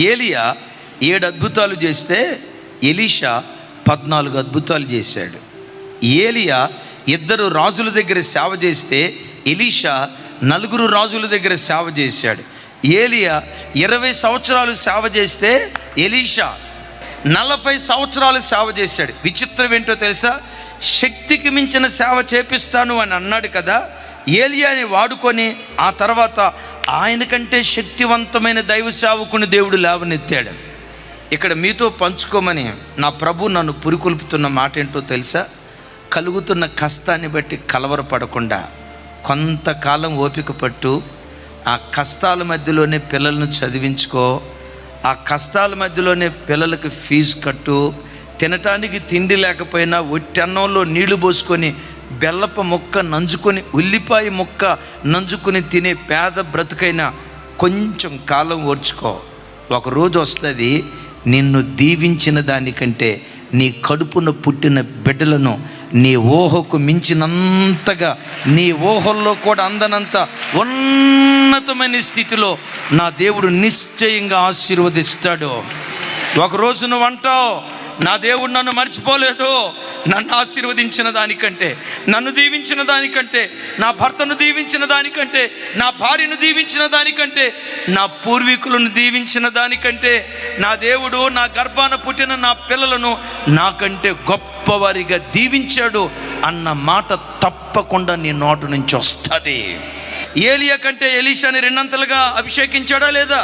ఏలియా 7 అద్భుతాలు చేస్తే ఎలీషా 14 అద్భుతాలు చేశాడు. ఏలియా 2 రాజుల దగ్గర సేవ చేస్తే ఎలీషా 4 రాజుల దగ్గర సేవ చేశాడు. ఏలియా 20 సంవత్సరాలు సేవ చేస్తే ఎలీషా 40 సంవత్సరాలు సేవ చేశాడు. విచిత్రం ఏంటో తెలుసా? శక్తికి మించిన సేవ చేపిస్తాను అని అన్నాడు కదా, ఏలియాని వాడుకొని ఆ తర్వాత ఆయన కంటే శక్తివంతమైన దైవ సేవకుని దేవుడు లేవనెత్తాడు. ఇక్కడ మీతో పంచుకోమని నా ప్రభు నన్ను పురికొల్పుతున్న మాట ఏంటో తెలుసా? కలుగుతున్న కష్టాన్ని బట్టి కలవరపడకుండా కొంతకాలం ఓపిక పట్టు. ఆ కష్టాల మధ్యలోనే పిల్లలను చదివించుకో, ఆ కష్టాల మధ్యలోనే పిల్లలకి ఫీజు కట్టు. తినటానికి తిండి లేకపోయినా ఒట్టి అన్నంలో నీళ్లు పోసుకొని బెల్లప ముక్క నంజుకొని ఉల్లిపాయ ముక్క నంజుకొని తినే పేద బ్రతుకైనా కొంచెం కాలం ఓర్చుకో. ఒకరోజు వస్తుంది, నిన్ను దీవించిన దానికంటే నీ కడుపున పుట్టిన బిడ్డలను నీ ఊహకు మించినంతగా, నీ ఊహల్లో కూడా అందనంత ఉన్నతమైన స్థితిలో నా దేవుడు నిశ్చయంగా ఆశీర్వదిస్తాడు. ఒకరోజు నువ్వు అంటావు, నా దేవుడు నన్ను మర్చిపోలేదు. నన్ను ఆశీర్వదించిన దానికంటే, నన్ను దీవించిన దానికంటే, నా భర్తను దీవించిన దానికంటే, నా భార్యను దీవించిన దానికంటే, నా పూర్వీకులను దీవించిన దానికంటే, నా దేవుడు నా గర్భాన పుట్టిన నా పిల్లలను నాకంటే గొప్పవారిగా దీవించాడు అన్న మాట తప్పకుండా నీ నోటు నుంచి వస్తుంది. ఏలియా కంటే ఎలీషాని 2 అంతలుగా అభిషేకించాడా లేదా?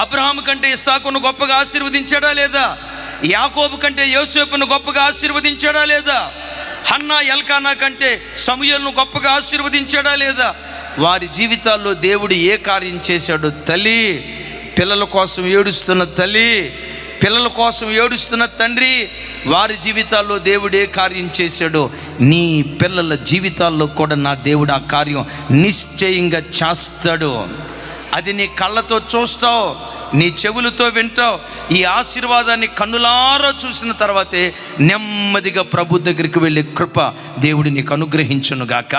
అబ్రహాము కంటే ఇస్సాకును గొప్పగా ఆశీర్వదించాడా లేదా? యాకోబు కంటే యోసేపును గొప్పగా ఆశీర్వదించాడా లేదా? హన్నా ఎల్కానా కంటే సమూయేలును గొప్పగా ఆశీర్వదించాడా లేదా? వారి జీవితాల్లో దేవుడు ఏ కార్యం చేశాడో తల్లి, పిల్లల కోసం ఏడుస్తున్న తల్లి, పిల్లల కోసం ఏడుస్తున్న తండ్రి, వారి జీవితాల్లో దేవుడు ఏ కార్యం చేశాడో నీ పిల్లల జీవితాల్లో కూడా నా దేవుడు ఆ కార్యం నిశ్చయంగా చేస్తాడు. అది నీ కళ్ళతో చూస్తావు, నీ చెవులతో వింటావు. ఈ ఆశీర్వాదాన్ని కన్నులారా చూసిన తర్వాతే నెమ్మదిగా ప్రభు దగ్గరికి వెళ్ళే కృప దేవుడు నీకు అనుగ్రహించునుగాక.